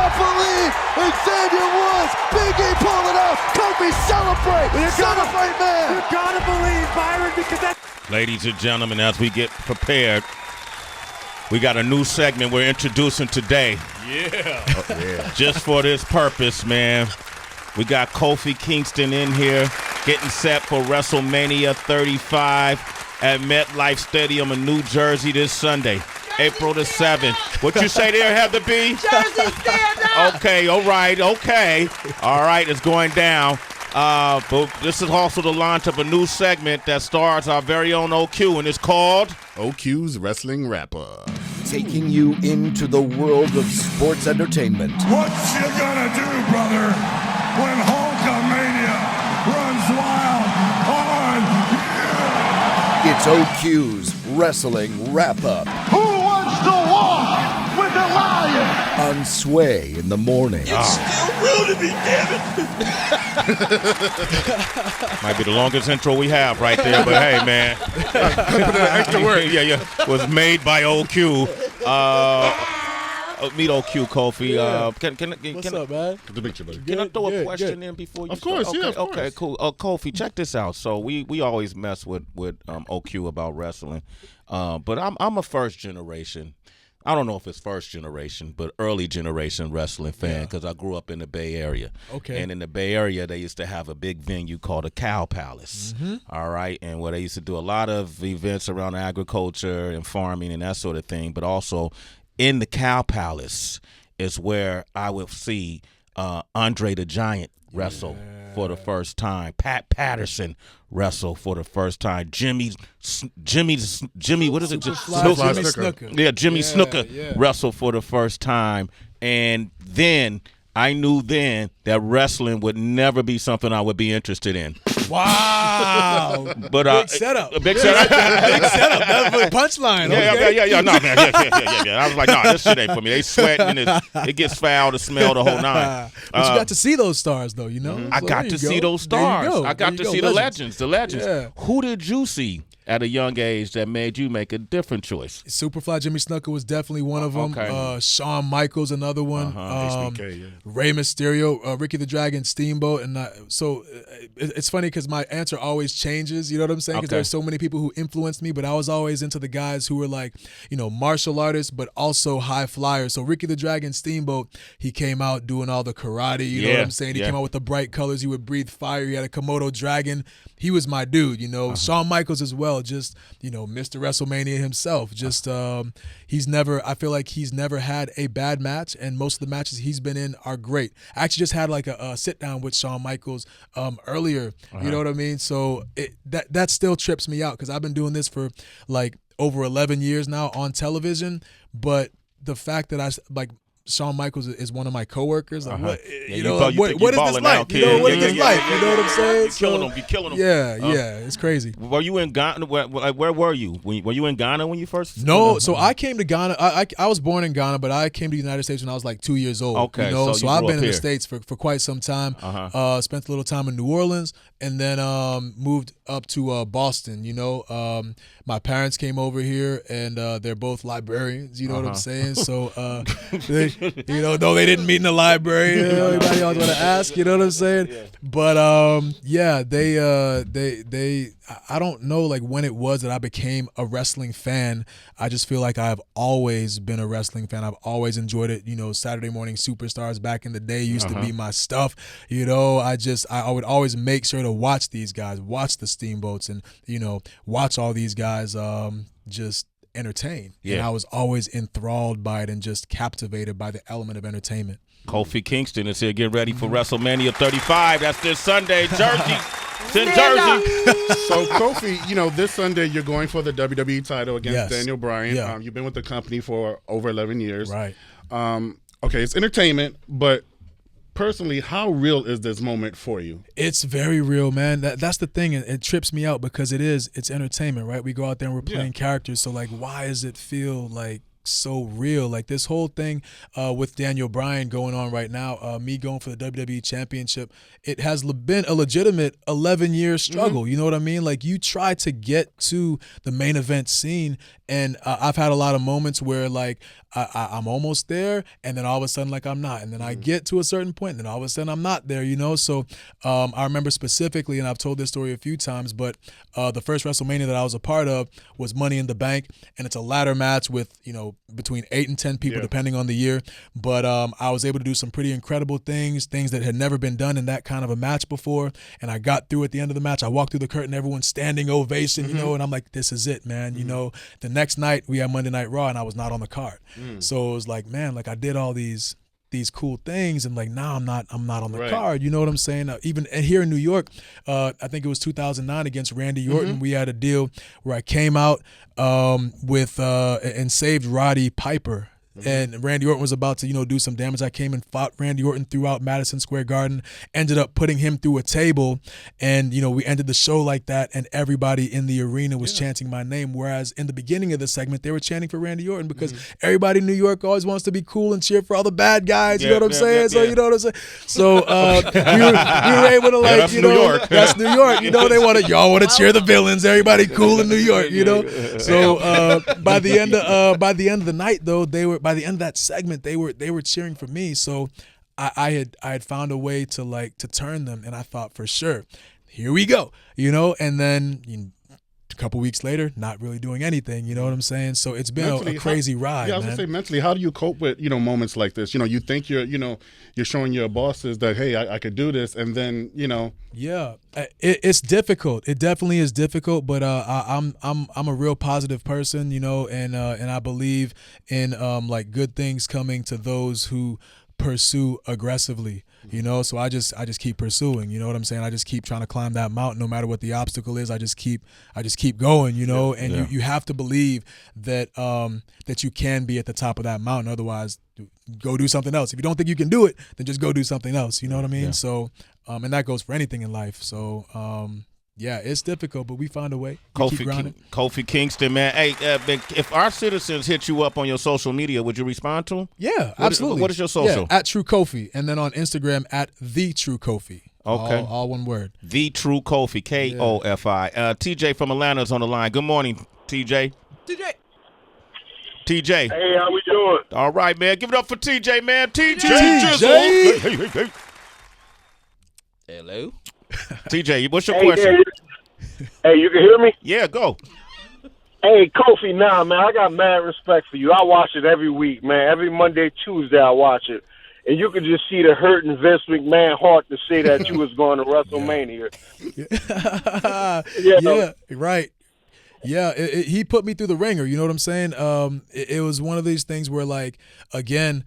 cannot believe Xavier Woods. Big E pulled it out. Kofi, celebrate. Celebrate, man. You gotta believe, Byron, because that. Ladies and gentlemen, as we get prepared, we got a new segment we're introducing today. Yeah. Just for this purpose, man. We got Kofi Kingston in here getting set for WrestleMania 35 at MetLife Stadium in New Jersey this Sunday, April the 7th. What you say there, Heather B? Jersey, stand up! Okay, all right, okay. All right, it's going down. But this is also the launch of a new segment that stars our very own OQ, and it's called OQ's Wrestling Wrap-Up. Taking you into the world of sports entertainment. What you gonna do, brother, when Hulkamania runs wild on It's OQ's Wrestling Wrap-Up Who wants to walk with the lion? on Sway in the morning. It's still real to me, damn it. might be the longest intro we have right there, but hey, man. Extra work. Yeah. Was made by OQ. Meet OQ, Kofi. What's up, man? Good to meet you, buddy. Can I throw a Good, question good. in before you Of course, start? yeah, of Okay, course. cool. Kofi, check this out. So we always mess with OQ about wrestling, but I'm a first generation. I don't know if it's first generation, but early generation wrestling fan because I grew up in the Bay Area. Okay. And in the Bay Area, they used to have a big venue called the Cow Palace. All right. And where they used to do a lot of events around agriculture and farming and that sort of thing. But also in the Cow Palace is where I would see Andre the Giant wrestle for the first time. Pat Patterson wrestle for the first time. Jimmy, what is it? Jimmy Snuka. Yeah, Jimmy Snuka yeah. wrestled for the first time. And then I knew then that wrestling would never be something I would be interested in. Wow. But Big setup. A big setup. Big setup. That was a punchline. Okay. Yeah. No, man. Yeah. I was like, this shit ain't for me. They sweating and it gets foul to smell the whole nine. But you got to see those stars, though, you know? I So got there to you see go. those There you stars. go. I got There to you see go. the legends. Yeah. Who did you see at a young age that made you make a different choice? Superfly Jimmy Snuka was definitely one of them. Okay. Shawn Michaels, another one. HBK, yeah. Rey Mysterio, Ricky the Dragon Steamboat. And it's funny because my answer always changes, you know what I'm saying? Because Okay. there's so many people who influenced me, but I was always into the guys who were like, martial artists, but also high flyers. So Ricky the Dragon Steamboat, he came out doing all the karate, you know what I'm saying? He came out with the bright colors. He would breathe fire. He had a Komodo dragon. He was my dude, Shawn Michaels as well, just, Mr. WrestleMania himself. Just I feel like he's never had a bad match, and most of the matches he's been in are great. I actually just had like a sit down with Shawn Michaels earlier, you know what I mean? So that still trips me out because I've been doing this for like over 11 years now on television, but the fact that Shawn Michaels is one of my coworkers. Like, what is this like? balling What out, is kid. this like? You know what I'm saying? You killing them. Yeah, it's crazy. Were you in Ghana? Where were you? Were you in Ghana when you first? No, so I came to Ghana. I was born in Ghana, but I came to the United States when I was like 2 years old. Okay, so so you I've grew been up in the here. States for quite some time. Spent a little time in New Orleans, and then moved up to Boston. My parents came over here, and they're both librarians. You know what I'm saying? So, no, they didn't meet in the library. Anybody else want to ask? You know what I'm saying? Yeah. But they. I don't know like when it was that I became a wrestling fan. I just feel like I've always been a wrestling fan. I've always enjoyed it. Saturday Morning Superstars back in the day used to be my stuff. I would always make sure to watch these guys, watch the Steamboats, and watch all these guys just entertain. Yeah. And I was always enthralled by it and just captivated by the element of entertainment. Kofi Kingston is here. Get ready for WrestleMania 35. That's this Sunday, Jersey. It's in Jersey. So, Kofi, this Sunday you're going for the WWE title against Yes. Daniel Bryan. Yeah. You've been with the company for over 11 years. Right. Okay, it's entertainment, but personally, how real is this moment for you? It's very real, man. That's the thing. It trips me out because it's entertainment, right? We go out there and we're playing characters. So, like, why does it feel like so real? Like this whole thing with Daniel Bryan going on right now, me going for the WWE Championship, it has been a legitimate 11-year struggle. You know what I mean? Like you try to get to the main event scene And I've had a lot of moments where like I'm almost there, and then all of a sudden like I'm not, and then I get to a certain point, and then all of a sudden I'm not there, you know. So I remember specifically, and I've told this story a few times, but the first WrestleMania that I was a part of was Money in the Bank, and it's a ladder match with between 8 and 10 people depending on the year. But I was able to do some pretty incredible things that had never been done in that kind of a match before, and I got through at the end of the match. I walked through the curtain, everyone's standing ovation, and I'm like, this is it, man. The next night we had Monday Night Raw, and I was not on the card. So it was like, man, like I did all these cool things, and like now I'm not on the card. You know what I'm saying? Even here in New York, I think it was 2009 against Randy Orton. We had a deal where I came out with and saved Roddy Piper. And Randy Orton was about to, do some damage. I came and fought Randy Orton throughout Madison Square Garden, ended up putting him through a table, and, we ended the show like that, and everybody in the arena was chanting my name, whereas in the beginning of the segment, they were chanting for Randy Orton because everybody in New York always wants to be cool and cheer for all the bad guys, you know what I'm saying? So, you know what I'm saying? So we were able to, like, that's New York. That's New York. Y'all want to cheer the villains, everybody cool in New York, So by the end of the night, though, by the end of that segment, they were cheering for me. So I had found a way to turn them, and I thought for sure, here we go, And then a couple weeks later, not really doing anything. You know what I'm saying? So it's been a crazy ride. Yeah, I was gonna say mentally, how do you cope with moments like this? You think you're showing your bosses that hey, I could do this, and then Yeah, it's difficult. It definitely is difficult, but I'm a real positive person, and I believe in like good things coming to those who pursue aggressively, so I just keep pursuing, you know what I'm saying? I just keep trying to climb that mountain no matter what the obstacle is. I just keep going, and you have to believe that that you can be at the top of that mountain. Otherwise, go do something else. If you don't think you can do it, then just go do something else, you know what I mean? Yeah. So and that goes for anything in life. So yeah, it's difficult, but we find a way. Kofi Kingston, man. Hey, if our citizens hit you up on your social media, would you respond to them? Yeah, absolutely. What is your social? Yeah, at True Kofi, and then on Instagram at The True Kofi. Okay. All one word. The True Kofi, Kofi. TJ from Atlanta is on the line. Good morning, TJ. TJ. Hey, how we doing? All right, man. Give it up for TJ, man. TJ. TJ. Hello. TJ, what's your question? Hey, you can hear me? Yeah, go. Hey, Kofi, man, I got mad respect for you. I watch it every week, man. Every Monday, Tuesday, I watch it. And you can just see the hurting Vince McMahon heart to say that you was going to WrestleMania. Yeah, right. Yeah, he put me through the ringer, you know what I'm saying? It was one of these things where, like, again,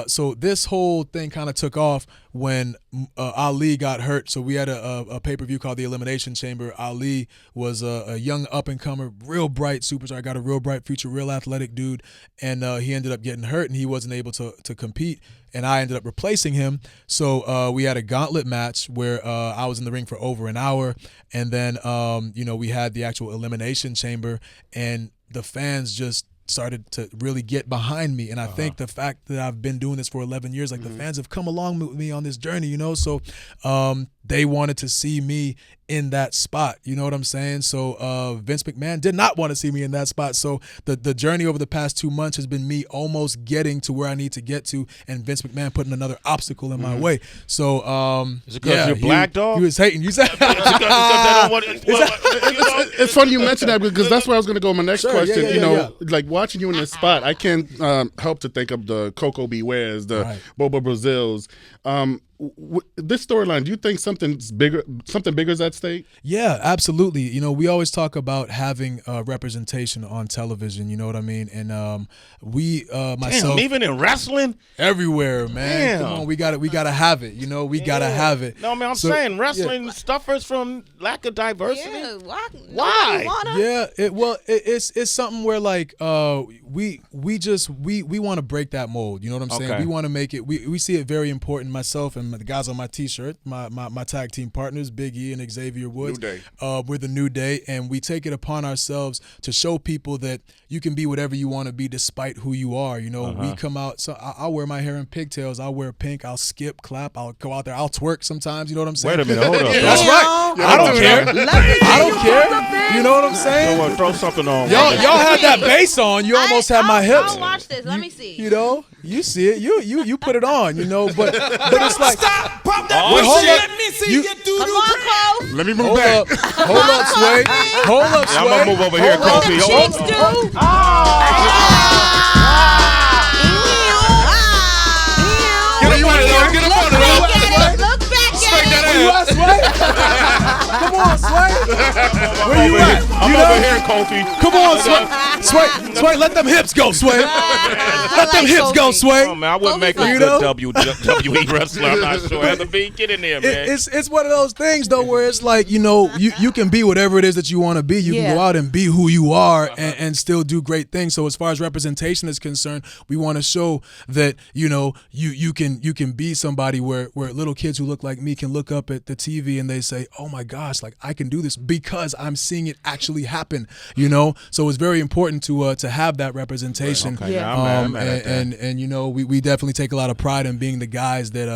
so this whole thing kind of took off when Ali got hurt. So we had a pay-per-view called The Elimination Chamber. Ali was a young up-and-comer, real bright superstar, got a real bright future, real athletic dude, and he ended up getting hurt, and he wasn't able to compete, and I ended up replacing him. So we had a gauntlet match where I was in the ring for over an hour, and then we had the actual Elimination Chamber, and the fans just started to really get behind me. And I think the fact that I've been doing this for 11 years, like the fans have come along with me on this journey, so they wanted to see me in that spot, you know what I'm saying? So Vince McMahon did not want to see me in that spot. So the journey over the past 2 months has been me almost getting to where I need to get to, and Vince McMahon putting another obstacle in my way. So is it because you're black, dog? He was hating. You said it's funny you mentioned that because that's where I was going to go. My next question, like watching you in this spot, I can't help to think of the Coco Bewares, the Bobo Brazils. This storyline, do you think something bigger is at stake? Yeah, absolutely. We always talk about having representation on television, you know what I mean? And we myself, even in wrestling, everywhere, man. Come on, we got to have it, we got to have it. No, man, I'm saying wrestling suffers from lack of diversity. Yeah, why? Yeah, it's something where like we want to break that mold, you know what I'm saying? Okay. We want to make it, we see it very important, myself and and the guys on my T-shirt, my tag team partners, Big E and Xavier Woods. New Day. We're the New Day, and we take it upon ourselves to show people that you can be whatever you want to be despite who you are. You know, we come out. So I'll wear my hair in pigtails. I'll wear pink. I'll skip, clap. I'll go out there. I'll twerk sometimes. You know what I'm saying? Wait a minute, hold up. That's right. I don't care. I don't care. You know what I'm saying? Throw something on. Y'all had that bass on. You almost had my hips. I'll watch this. Let me see. You know, you see it. You put it on. You know, but it's like. Stop! Pop that Wait, hold bullshit. up. Let me see You- you do Come on, Cole. Let me move Hold back. up, hold up, Sway. Hold up, Sway. I'm gonna move over here, Hold up. Kofi. Cheeks Hold do. Get up on it, though. Get up on it, though. Look back Straight at that it. You ass. at, Sway? Come on, Sway. Where you at? I'm You over know? here, Kofi. Come on, Sway. Sway, let them hips go, Sway. Let them hips go, Sway. Oh, man, I wouldn't make a You good know? WWE wrestler. I'm not sure. Have the beat. Get in there, man. It's one of those things though where it's like, you know, you can be whatever it is that you want to be. You can go out and be who you are and still do great things. So as far as representation is concerned, we want to show that, you know, you can be somebody where little kids who look like me can look up at the TV and they say, oh my gosh, like I can do this because I'm seeing it actually happen, you know? So it's very important to have that representation. Okay, now I'm mad at that. And you know, we definitely take a lot of pride in being the guys that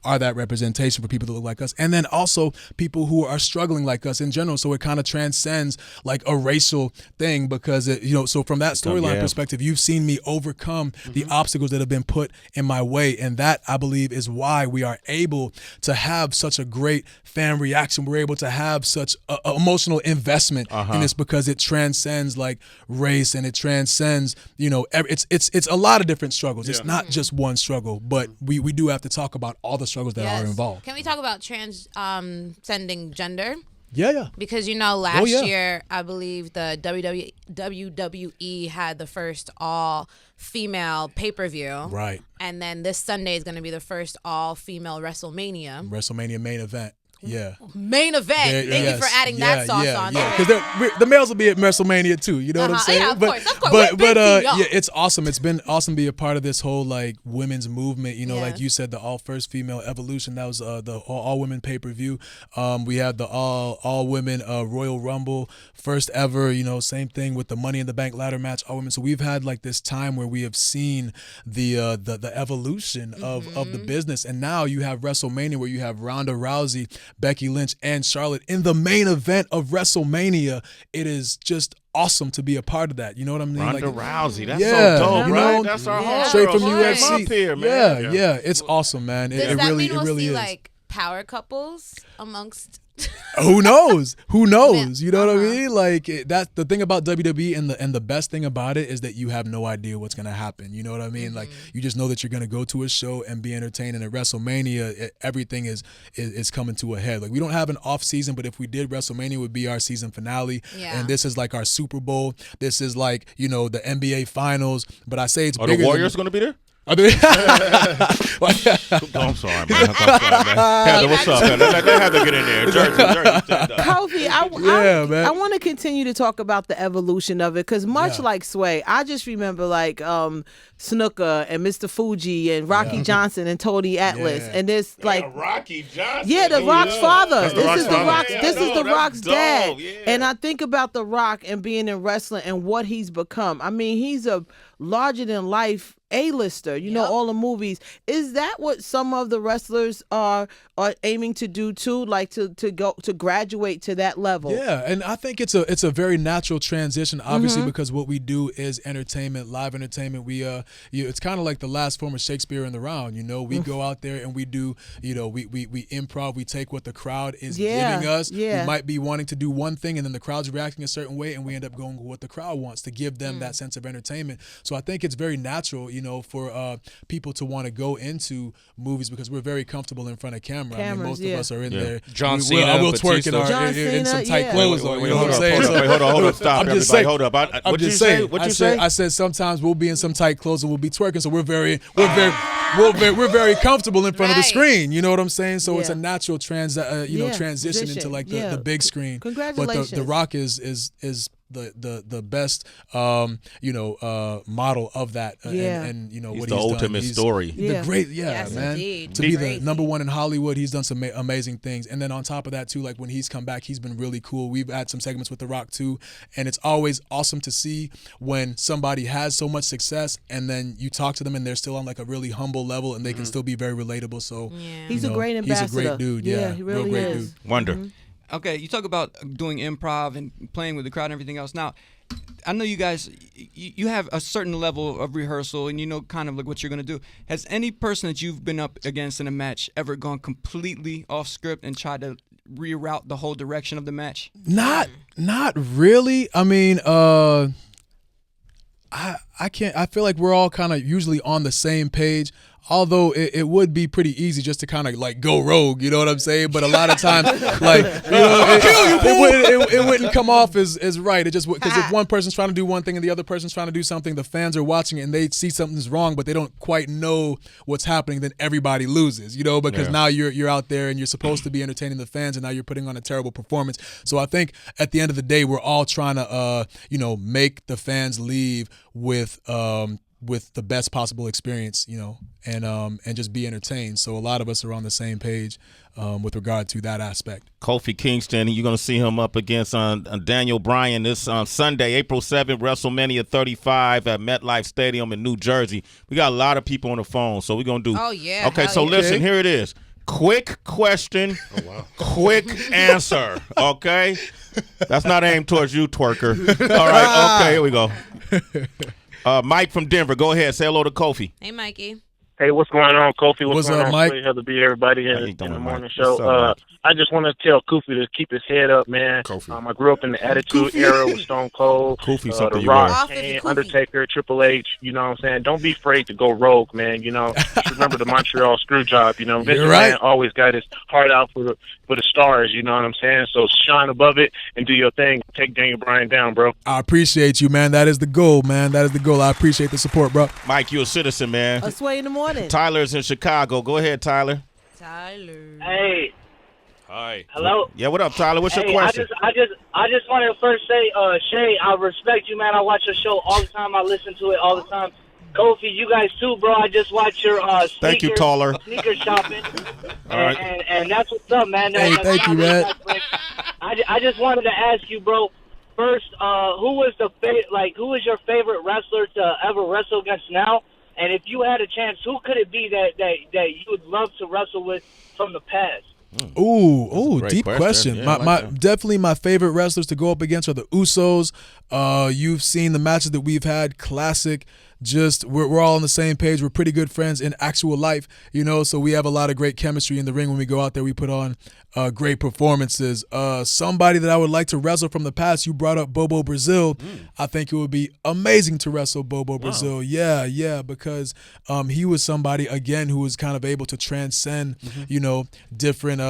are that representation for people that look like us, and then also people who are struggling like us in general. So it kind of transcends like a racial thing because it, you know. So from that storyline perspective, you've seen me overcome the obstacles that have been put in my way, and that I believe is why we are able to have such a great fan reaction. We're able to have such a emotional investment in this because it transcends like race and it transcends, you know, it's a lot of different struggles. It's not just one struggle, but we do have to talk about all the struggles that are involved. Can we talk about transcending gender? Yeah. Because, you know, last yeah. year, I believe the WWE had the first all-female pay-per-view. Right. And then this Sunday is going to be the first all-female WrestleMania. WrestleMania main event. Yeah. Main event. Thank you for adding that sauce on there. Because the males will be at WrestleMania too. You know what I'm saying? Yeah, of course. But yeah, it's awesome. It's been awesome to be a part of this whole like women's movement. You know, like you said, the all first female evolution. That was the all women pay-per-view. We had the all women Royal Rumble, first ever. You know, same thing with the Money in the Bank ladder match, all women. So we've had like this time where we have seen the evolution of the business, and now you have WrestleMania where you have Ronda Rousey, Becky Lynch, and Charlotte in the main event of WrestleMania. It is just awesome to be a part of that. You know what I mean? Ronda like, Rousey. That's yeah, so dope, you right? know, That's our yeah. homegirl. straight from She UFC. up here, man. Yeah. It's awesome, man. Does It that really, mean we'll really see is. like power couples amongst? Who knows? Who knows? Yeah. You know what I mean? Like that's the thing about WWE, and the best thing about it is that you have no idea what's gonna happen. You know what I mean? Like you just know that you're gonna go to a show and be entertained. And at WrestleMania, everything is coming to a head. Like we don't have an off season, but if we did, WrestleMania would be our season finale. Yeah. And this is like our Super Bowl. This is like, you know, the NBA Finals. But I say it's Are bigger. the Warriors going to be there? Are they? I'm sorry, man. Heather, what's up, man? They had to get in there. Jersey, stand up. Kofi, man. I want to continue to talk about the evolution of it because much like Sway, I just remember like Snooker and Mr. Fuji and Rocky Johnson and Tony Atlas and this like Rocky Johnson. yeah, the Rock's father. That's the Rock's father. This is the That's Rock's dope. dad. Yeah. And I think about the Rock and being in wrestling and what he's become. I mean, he's a larger than life A-lister, you know, all the movies. Is that what some of the wrestlers are aiming to do too, like to go to graduate to that level? Yeah, and I think it's a very natural transition, obviously, because what we do is entertainment, live entertainment. We it's kind of like the last form of Shakespeare in the round. You know, we go out there and we do, you know, we improv. We take what the crowd is giving us. Yeah. We might be wanting to do one thing, and then the crowd's reacting a certain way, and we end up going with what the crowd wants to give them that sense of entertainment. So I think it's very natural, you know, for people to want to go into movies because we're very comfortable in front of camera. I mean, most of us are in there. John Cena, we'll twerk in some tight clothes. You know what I'm saying? Hold up, stop, I'm everybody. just saying. Hold up. I'm just saying. What'd you say? I said sometimes we'll be in some tight clothes and we'll be twerking, so we're very comfortable in front of the screen. You know what I'm saying? So it's a natural transition into like the big screen. Congratulations. But the Rock is the best model of that. And he's what the he's ultimate done. story. The great, Yes, man. indeed. To be Crazy. the number one in Hollywood, he's done some amazing things. And then on top of that too, like when he's come back, he's been really cool. We've had some segments with The Rock too, and it's always awesome to see when somebody has so much success and then you talk to them and they're still on like a really humble level and they can still be very relatable. So he's a great ambassador. He's a great dude. Yeah, he really real great is. dude. Wonder. Okay, you talk about doing improv and playing with the crowd and everything else. Now, I know you guys, you have a certain level of rehearsal and you know kind of like what you're going to do. Has any person that you've been up against in a match ever gone completely off script and tried to reroute the whole direction of the match? Not really. I mean, I can't. I feel like we're all kind of usually on the same page. Although it would be pretty easy just to kind of like go rogue, you know what I'm saying? But a lot of times, like it wouldn't come off as right. It just because if one person's trying to do one thing and the other person's trying to do something, the fans are watching it and they see something's wrong, but they don't quite know what's happening. Then everybody loses, because now you're out there and you're supposed to be entertaining the fans, and now you're putting on a terrible performance. So I think at the end of the day, we're all trying to make the fans leave with the best possible experience, and just be entertained. So a lot of us are on the same page with regard to that aspect. Kofi Kingston, you're going to see him up against Daniel Bryan this Sunday, April 7th, WrestleMania 35 at MetLife Stadium in New Jersey. We got a lot of people on the phone, so we're going to do. Oh, yeah. Okay, so listen, here it is. Quick question, quick answer, okay? That's not aimed towards you, twerker. All right, okay, here we go. Mike from Denver, go ahead. Say hello to Kofi. Hey, Mikey. Hey, what's going on, Kofi? What's going up, on? Mike? Pleasure to be everybody How you in doing, the Mike? morning What's show. up, Mike? I just want to tell Kofi to keep his head up, man. Kofi. I grew up in the Attitude Era with Stone Cold, Kofi, something The you Rock, wear. Kane, Kofi. Undertaker, Triple H. You know what I'm saying? Don't be afraid to go rogue, man. Just remember the Montreal Screwjob. Vince You're right. McMahon always got his heart out for the stars. You know what I'm saying? So shine above it and do your thing. Take Daniel Bryan down, bro. I appreciate you, man. That is the goal, man. That is the goal. I appreciate the support, bro. Mike, you're a citizen, man. A Sway in the morning. Tyler's in Chicago. Go ahead, Tyler. Tyler. Hey, Hi. hello. Yeah, what up, Tyler? What's your Hey, question? I just wanted to first say, Shay, I respect you, man. I watch your show all the time. I listen to it all the time. Kofi, you guys too, bro. I just watch your Thank you, Taller. sneaker shopping, All right. and that's what's up, man. Hey, thank you, man. I just wanted to ask you, bro. First, who was your favorite wrestler to ever wrestle against now? And if you had a chance, who could it be that you would love to wrestle with from the past? Ooh, great deep question. question. Yeah, I like that. Definitely my favorite wrestlers to go up against are the Usos. You've seen the matches that we've had, classic. Just we're all on the same page. We're pretty good friends in actual life, so we have a lot of great chemistry in the ring. When we go out there, we put on great performances. Somebody that I would like to wrestle from the past, you brought up Bobo Brazil. I think it would be amazing to wrestle Bobo Brazil. Yeah, because he was somebody, again, who was kind of able to transcend, different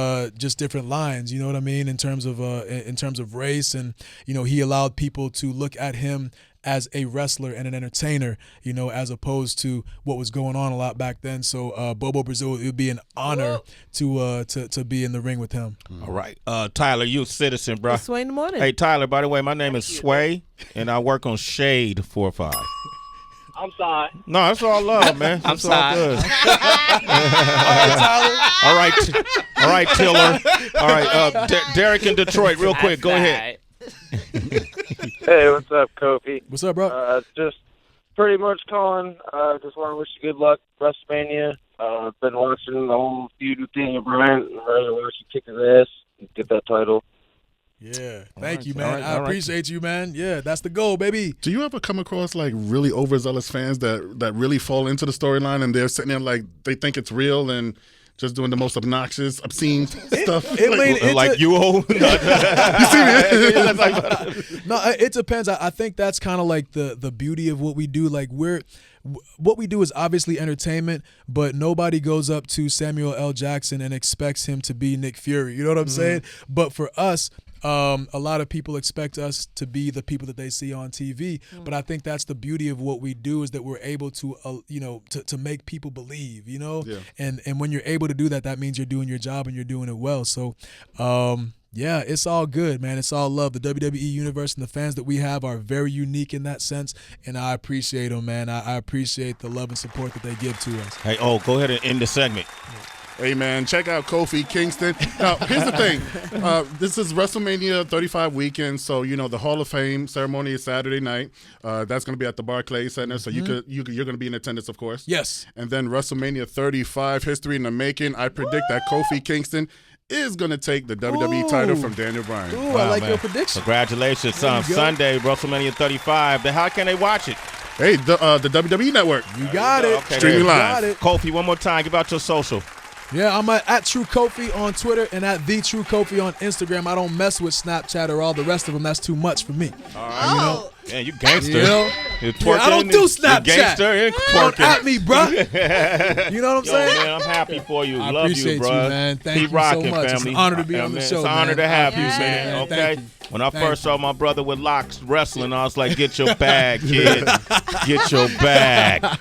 lines, you know what I mean, in terms of race. And, he allowed people to look at him as a wrestler and an entertainer, as opposed to what was going on a lot back then. So Bobo Brazil, it would be an honor to be in the ring with him. All right. Tyler, you a citizen, bro. A Sway in the morning. Hey, Tyler, by the way, my name is Sway, and I work on Shade 4-5. I'm sorry. No, that's all love, man. That's all sorry. good. All right, Tiller. All right, Derek in Detroit, real quick. Go ahead. Hey, what's up, Kofi? What's up, bro? Just pretty much calling. Just want to wish you good luck, WrestleMania. Been watching the whole feud with Daniel Bryan. Really want you kick his ass and get that title. Yeah, thank you, man. all right, I appreciate you, man. Yeah, that's the goal, baby. Do you ever come across like really overzealous fans that really fall into the storyline and they're sitting there like they think it's real and just doing the most obnoxious, obscene stuff? Like you old? You see me? No, it depends. I think that's kind of like the beauty of what we do. Like what we do is obviously entertainment, but nobody goes up to Samuel L. Jackson and expects him to be Nick Fury. You know what I'm saying? But for us, a lot of people expect us to be the people that they see on TV, but I think that's the beauty of what we do is that we're able to, to make people believe, and when you're able to do that, that means you're doing your job and you're doing it well. So, yeah, it's all good, man. It's all love. The WWE universe and the fans that we have are very unique in that sense, and I appreciate them, man. I appreciate the love and support that they give to us. Hey, go ahead and end the segment. Hey, man, check out Kofi Kingston. Now, here's the thing. This is WrestleMania 35 weekend, so, the Hall of Fame ceremony is Saturday night. That's going to be at the Barclays Center, so you're going to be in attendance, of course. Yes. And then WrestleMania 35, history in the making. I predict that Kofi Kingston is going to take the WWE title from Daniel Bryan. Ooh, wow, I like your prediction. Congratulations, son. Sunday, WrestleMania 35. How can they watch it? Hey, the WWE Network. You got it. Okay, streaming live. Kofi, one more time. Give out your social. Yeah, I'm at True Kofi on Twitter and at The True Kofi on Instagram. I don't mess with Snapchat or all the rest of them. That's too much for me. All right. Yeah, you gangster. You're twerking. Yeah, I don't do Snapchat. You're gangster and twerking. Don't at me, bro. You know what I'm saying? Man, I'm happy for you. I Love appreciate you, bro. You, man. Thank Keep you rocking, so much. family. It's an honor to be on the show, It's an honor to have you, man. Okay. Thank you. When I first saw my brother with locks wrestling, I was like, get your bag, kid. Get your bag.